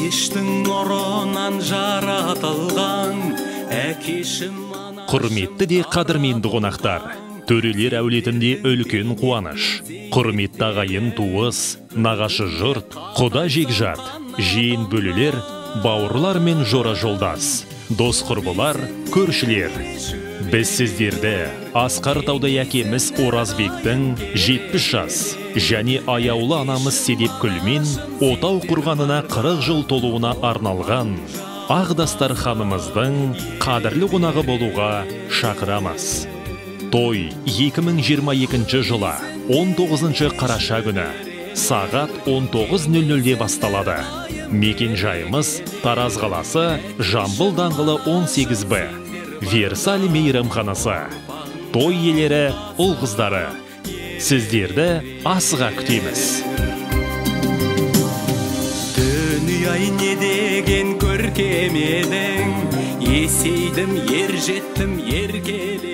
Пештің нұрынан жаратылған әкешім ана. Құрметті де қадірменді қонақтар, төрелер әулетінде үлкен қуаныш. Құрметті ағайын туыс, нағашы жұрт, құда жекжат, жиын бөлелер, бауырлар мен жора жолдас, дос құрбылар, көршілер. Біз сіздерді Асқар Таудай әкеміз Оразбектің 70 жас және аяулы анамыз Седепкүлмен отау құрғанына 40 жыл толуына арналған Ағдастар ханымыздың қадірлі қонағы болуға шақырамыз. Той 2022 жылы 19 қараша күні сағат 19:00-де басталады. Мекен жайымыз Тараз қаласы, Жамбыл даңғылы 18Б. Версаль мейрамханасы. Той иелері, ұл қыздары. Сіздерді асыға күтеміз. Дүние-ай не деген көркем едің, есейдім, ер жеттім, еркеле.